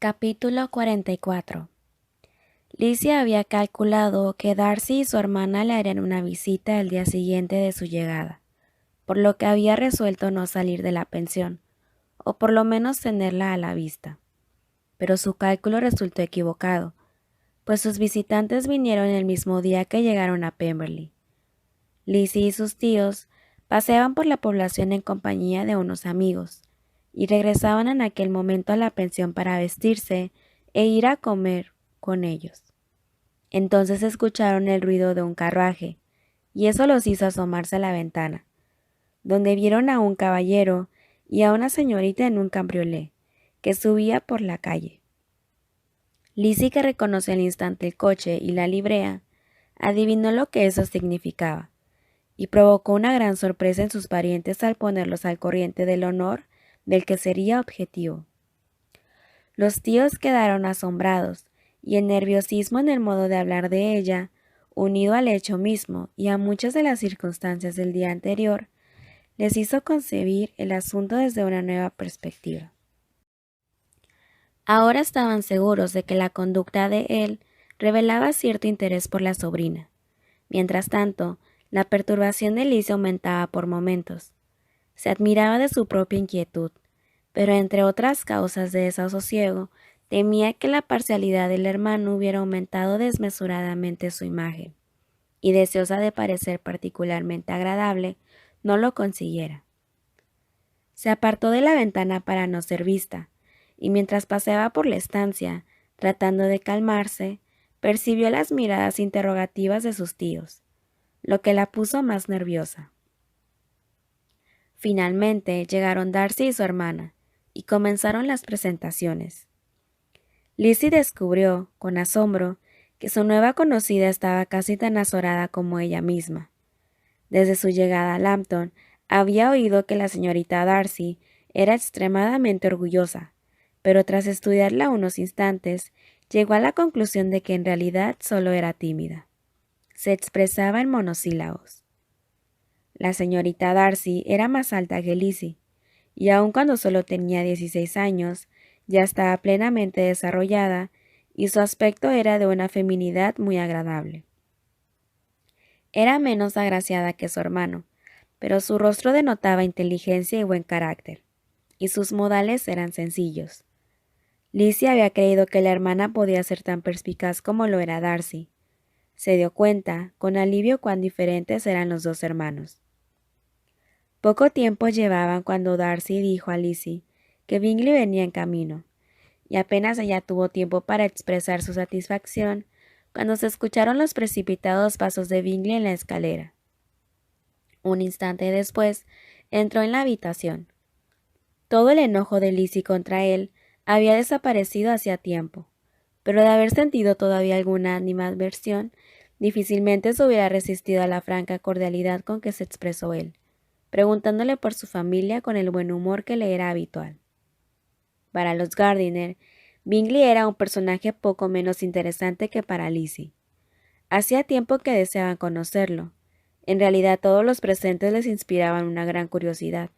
Capítulo 44. Lizzie había calculado que Darcy y su hermana le harían una visita el día siguiente de su llegada, por lo que había resuelto no salir de la pensión, o por lo menos tenerla a la vista. Pero su cálculo resultó equivocado, pues sus visitantes vinieron el mismo día que llegaron a Pemberley. Lizzie y sus tíos paseaban por la población en compañía de unos amigos, y regresaban en aquel momento a la pensión para vestirse e ir a comer con ellos. Entonces escucharon el ruido de un carruaje, y eso los hizo asomarse a la ventana, donde vieron a un caballero y a una señorita en un cabriolé, que subía por la calle. Lizzie, que reconoció al instante el coche y la librea, adivinó lo que eso significaba, y provocó una gran sorpresa en sus parientes al ponerlos al corriente del honor del que sería objetivo. Los tíos quedaron asombrados, y el nerviosismo en el modo de hablar de ella, unido al hecho mismo y a muchas de las circunstancias del día anterior, les hizo concebir el asunto desde una nueva perspectiva. Ahora estaban seguros de que la conducta de él revelaba cierto interés por la sobrina. Mientras tanto, la perturbación de Lizzie aumentaba por momentos. Se admiraba de su propia inquietud, pero entre otras causas de desasosiego, temía que la parcialidad del hermano hubiera aumentado desmesuradamente su imagen, y deseosa de parecer particularmente agradable, no lo consiguiera. Se apartó de la ventana para no ser vista, y mientras paseaba por la estancia, tratando de calmarse, percibió las miradas interrogativas de sus tíos, lo que la puso más nerviosa. Finalmente llegaron Darcy y su hermana, y comenzaron las presentaciones. Lizzie descubrió, con asombro, que su nueva conocida estaba casi tan azorada como ella misma. Desde su llegada a Lambton, había oído que la señorita Darcy era extremadamente orgullosa, pero tras estudiarla unos instantes, llegó a la conclusión de que en realidad solo era tímida. Se expresaba en monosílabos. La señorita Darcy era más alta que Lizzie, y aun cuando solo tenía 16 años, ya estaba plenamente desarrollada, y su aspecto era de una feminidad muy agradable. Era menos agraciada que su hermano, pero su rostro denotaba inteligencia y buen carácter, y sus modales eran sencillos. Lizzie había creído que la hermana podía ser tan perspicaz como lo era Darcy. Se dio cuenta, con alivio, cuán diferentes eran los dos hermanos. Poco tiempo llevaban cuando Darcy dijo a Lizzie que Bingley venía en camino, y apenas ella tuvo tiempo para expresar su satisfacción cuando se escucharon los precipitados pasos de Bingley en la escalera. Un instante después, entró en la habitación. Todo el enojo de Lizzie contra él había desaparecido hacía tiempo, pero de haber sentido todavía alguna animadversión, difícilmente se hubiera resistido a la franca cordialidad con que se expresó él, preguntándole por su familia con el buen humor que le era habitual. Para los Gardiner, Bingley era un personaje poco menos interesante que para Lizzie. Hacía tiempo que deseaban conocerlo. En realidad todos los presentes les inspiraban una gran curiosidad.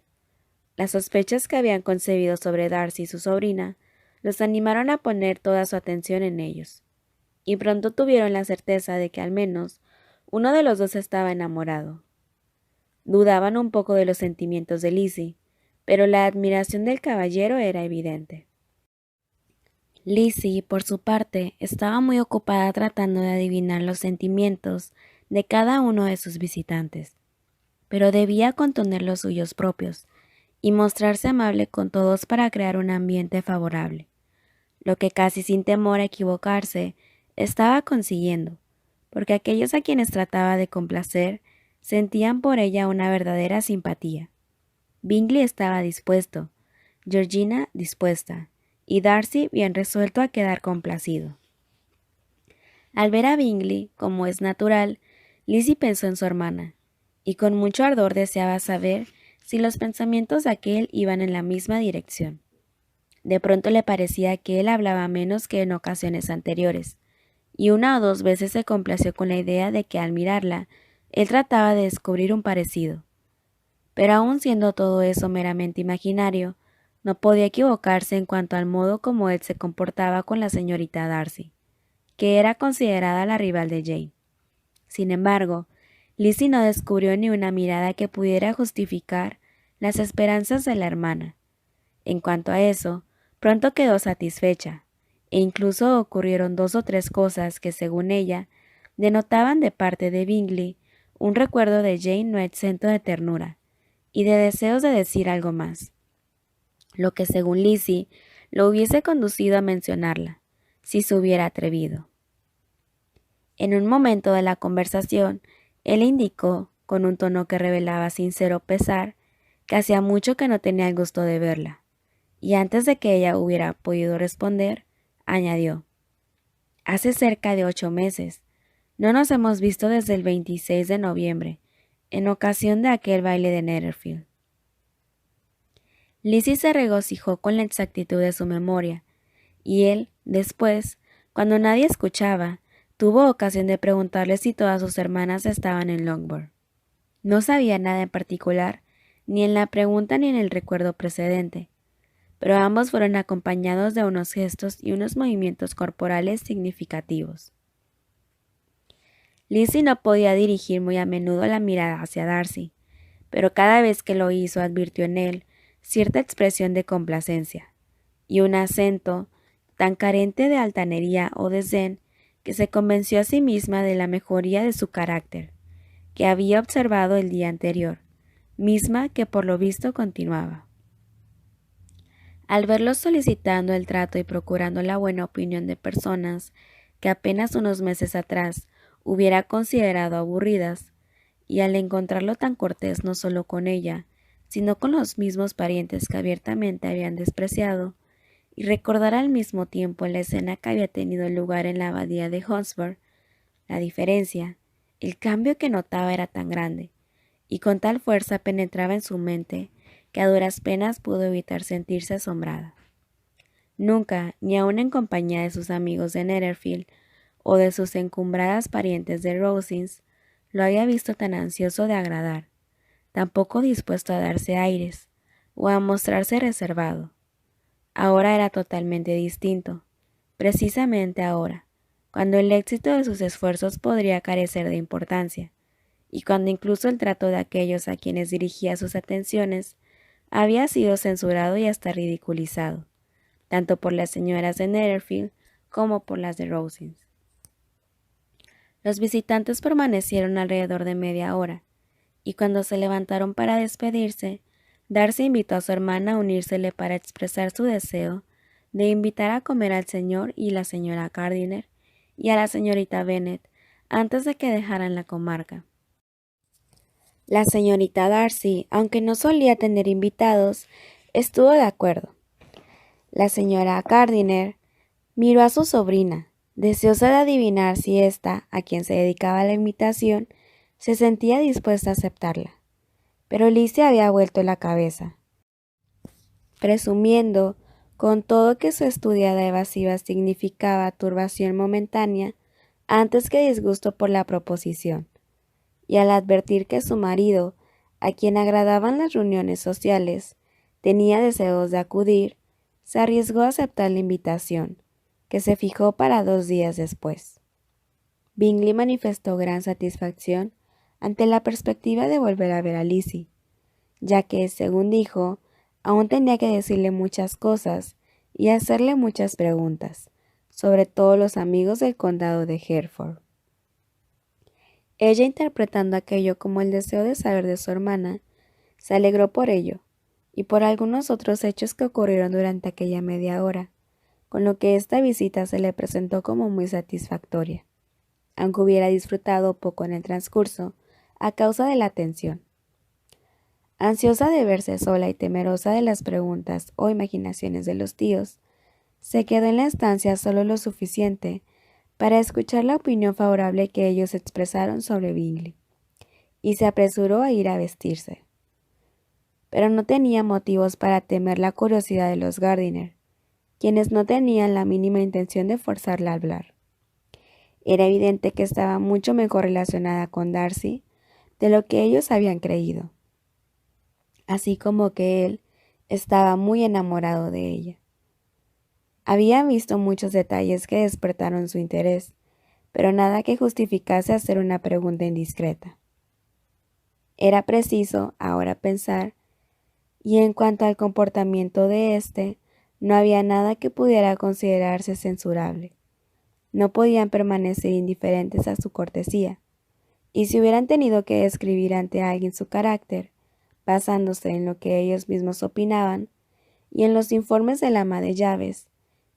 Las sospechas que habían concebido sobre Darcy y su sobrina los animaron a poner toda su atención en ellos, y pronto tuvieron la certeza de que al menos uno de los dos estaba enamorado. Dudaban un poco de los sentimientos de Lizzie, pero la admiración del caballero era evidente. Lizzie, por su parte, estaba muy ocupada tratando de adivinar los sentimientos de cada uno de sus visitantes, pero debía contener los suyos propios y mostrarse amable con todos para crear un ambiente favorable, lo que casi sin temor a equivocarse estaba consiguiendo, porque aquellos a quienes trataba de complacer sentían por ella una verdadera simpatía. Bingley estaba dispuesto, Georgina dispuesta, y Darcy bien resuelto a quedar complacido. Al ver a Bingley, como es natural, Lizzie pensó en su hermana, y con mucho ardor deseaba saber si los pensamientos de aquel iban en la misma dirección. De pronto le parecía que él hablaba menos que en ocasiones anteriores, y una o dos veces se complació con la idea de que al mirarla, él trataba de descubrir un parecido. Pero aun siendo todo eso meramente imaginario, No podía equivocarse en cuanto al modo como él se comportaba con la señorita Darcy, que era considerada la rival de Jane. Sin embargo, Lizzie no descubrió ni una mirada que pudiera justificar las esperanzas de la hermana. En cuanto a eso, pronto quedó satisfecha, e incluso ocurrieron 2 o 3 cosas que, según ella, denotaban de parte de Bingley un recuerdo de Jane no exento de ternura y de deseos de decir algo más, lo que según Lizzie lo hubiese conducido a mencionarla, si se hubiera atrevido. En un momento de la conversación, él indicó, con un tono que revelaba sincero pesar, que hacía mucho que no tenía el gusto de verla, y antes de que ella hubiera podido responder, añadió: «Hace cerca de 8 meses. No nos hemos visto desde el 26 de noviembre, en ocasión de aquel baile de Netherfield». Lizzie se regocijó con la exactitud de su memoria, y él, después, cuando nadie escuchaba, tuvo ocasión de preguntarle si todas sus hermanas estaban en Longbourn. No sabía nada en particular, ni en la pregunta ni en el recuerdo precedente, pero ambos fueron acompañados de unos gestos y unos movimientos corporales significativos. Lizzie no podía dirigir muy a menudo la mirada hacia Darcy, pero cada vez que lo hizo advirtió en él cierta expresión de complacencia, y un acento tan carente de altanería o desdén que se convenció a sí misma de la mejoría de su carácter, que había observado el día anterior, misma que por lo visto continuaba. Al verlos solicitando el trato y procurando la buena opinión de personas que apenas unos meses atrás hubiera considerado aburridas, y al encontrarlo tan cortés no solo con ella, sino con los mismos parientes que abiertamente habían despreciado, y recordar al mismo tiempo la escena que había tenido lugar en la abadía de Hotspur, la diferencia, el cambio que notaba era tan grande, y con tal fuerza penetraba en su mente, que a duras penas pudo evitar sentirse asombrada. Nunca, ni aun en compañía de sus amigos de Netherfield o de sus encumbradas parientes de Rosings, lo había visto tan ansioso de agradar, tan poco dispuesto a darse aires, o a mostrarse reservado. Ahora era totalmente distinto, precisamente ahora, cuando el éxito de sus esfuerzos podría carecer de importancia, y cuando incluso el trato de aquellos a quienes dirigía sus atenciones había sido censurado y hasta ridiculizado, tanto por las señoras de Netherfield como por las de Rosings. Los visitantes permanecieron alrededor de media hora, y cuando se levantaron para despedirse, Darcy invitó a su hermana a unírsele para expresar su deseo de invitar a comer al señor y la señora Gardiner y a la señorita Bennet antes de que dejaran la comarca. La señorita Darcy, aunque no solía tener invitados, estuvo de acuerdo. La señora Gardiner miró a su sobrina, deseosa de adivinar si ésta, a quien se dedicaba la invitación, se sentía dispuesta a aceptarla. Pero Lizzie había vuelto la cabeza, presumiendo con todo que su estudiada evasiva significaba turbación momentánea antes que disgusto por la proposición, y al advertir que su marido, a quien agradaban las reuniones sociales, tenía deseos de acudir, se arriesgó a aceptar la invitación, que se fijó para 2 días después. Bingley manifestó gran satisfacción ante la perspectiva de volver a ver a Lizzie, ya que, según dijo, aún tenía que decirle muchas cosas y hacerle muchas preguntas, sobre todo los amigos del condado de Hereford. Ella, interpretando aquello como el deseo de saber de su hermana, se alegró por ello, y por algunos otros hechos que ocurrieron durante aquella media hora, con lo que esta visita se le presentó como muy satisfactoria, aunque hubiera disfrutado poco en el transcurso, a causa de la tensión. Ansiosa de verse sola y temerosa de las preguntas o imaginaciones de los tíos, se quedó en la estancia solo lo suficiente para escuchar la opinión favorable que ellos expresaron sobre Bingley, y se apresuró a ir a vestirse. Pero no tenía motivos para temer la curiosidad de los Gardiner, quienes no tenían la mínima intención de forzarla a hablar. Era evidente que estaba mucho mejor relacionada con Darcy de lo que ellos habían creído, así como que él, Estaba muy enamorado de ella. Había visto muchos detalles que despertaron su interés, pero nada que justificase hacer una pregunta indiscreta. Era preciso ahora pensar, y en cuanto al comportamiento de éste, no había nada que pudiera considerarse censurable. No podían permanecer indiferentes a su cortesía, y si hubieran tenido que describir ante alguien su carácter, basándose en lo que ellos mismos opinaban y en los informes del ama de llaves,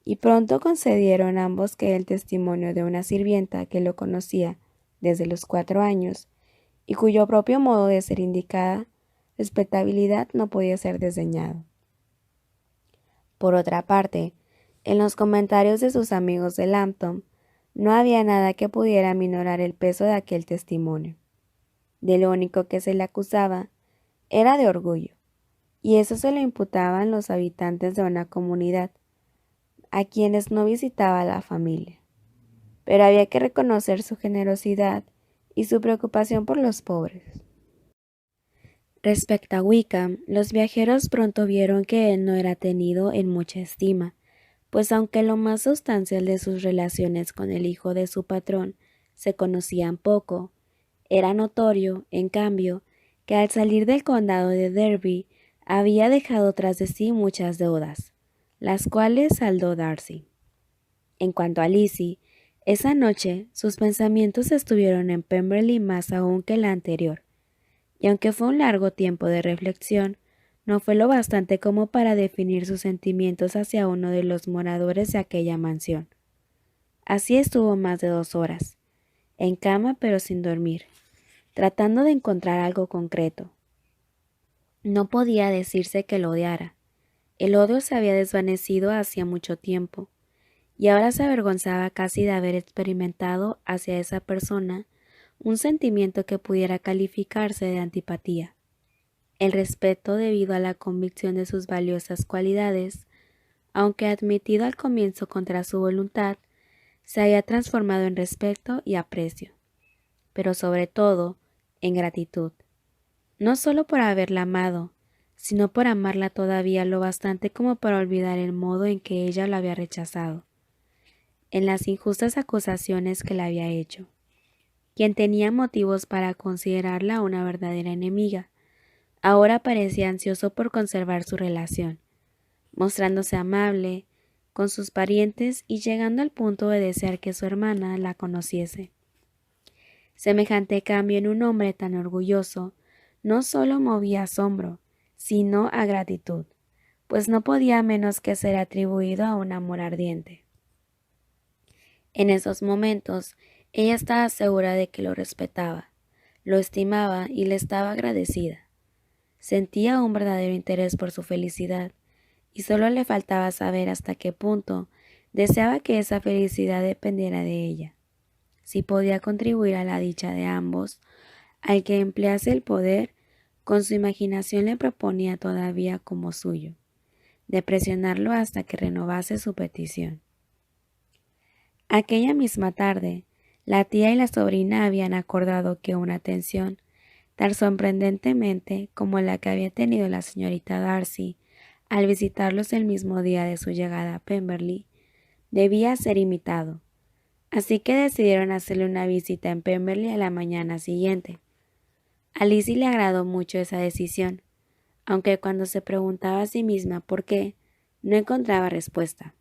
y pronto concedieron ambos que el testimonio de una sirvienta que lo conocía desde los 4 años y cuyo propio modo de ser indicada respetabilidad no podía ser desdeñado. Por otra parte, en los comentarios de sus amigos de Lambton no había nada que pudiera minorar el peso de aquel testimonio. De lo único que se le acusaba era de orgullo, y eso se lo imputaban los habitantes de una comunidad, a quienes no visitaba la familia. Pero había que reconocer su generosidad y su preocupación por los pobres. Respecto a Wickham, los viajeros pronto vieron que él no era tenido en mucha estima, pues aunque lo más sustancial de sus relaciones con el hijo de su patrón se conocían poco, era notorio, en cambio, que al salir del condado de Derby había dejado tras de sí muchas deudas, las cuales saldó Darcy. En cuanto a Lizzie, esa noche sus pensamientos estuvieron en Pemberley más aún que la anterior, y aunque fue un largo tiempo de reflexión, no fue lo bastante como para definir sus sentimientos hacia uno de los moradores de aquella mansión. Así estuvo más de 2 horas, en cama pero sin dormir, tratando de encontrar algo concreto. No podía decirse que lo odiara. El odio se había desvanecido hacía mucho tiempo, y ahora se avergonzaba casi de haber experimentado hacia esa persona un sentimiento que pudiera calificarse de antipatía. El respeto debido a la convicción de sus valiosas cualidades, aunque admitido al comienzo contra su voluntad, se había transformado en respeto y aprecio, pero sobre todo en gratitud, no solo por haberla amado, sino por amarla todavía lo bastante como para olvidar el modo en que ella lo había rechazado, en las injustas acusaciones que le había hecho. Quien tenía motivos para considerarla una verdadera enemiga, ahora parecía ansioso por conservar su relación, mostrándose amable con sus parientes y llegando al punto de desear que su hermana la conociese. Semejante cambio en un hombre tan orgulloso no solo movía asombro, sino a gratitud, pues no podía menos que ser atribuido a un amor ardiente. En esos momentos, ella estaba segura de que lo respetaba, lo estimaba y le estaba agradecida. Sentía un verdadero interés por su felicidad, y solo le faltaba saber hasta qué punto deseaba que esa felicidad dependiera de ella, si podía contribuir a la dicha de ambos. Al que emplease el poder, con su imaginación le proponía todavía como suyo, de presionarlo hasta que renovase su petición. Aquella misma tarde, la tía y la sobrina habían acordado que una atención tan sorprendentemente como la que había tenido la señorita Darcy al visitarlos el mismo día de su llegada a Pemberley, debía ser imitado, así que decidieron hacerle una visita en Pemberley a la mañana siguiente. A Lizzie le agradó mucho esa decisión, aunque cuando se preguntaba a sí misma por qué, no encontraba respuesta.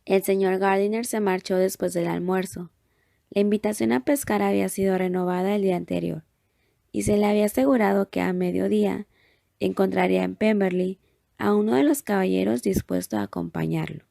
El señor Gardiner se marchó después del almuerzo. La invitación a pescar había sido renovada el día anterior, y se le había asegurado que a mediodía encontraría en Pemberley a uno de los caballeros dispuesto a acompañarlo.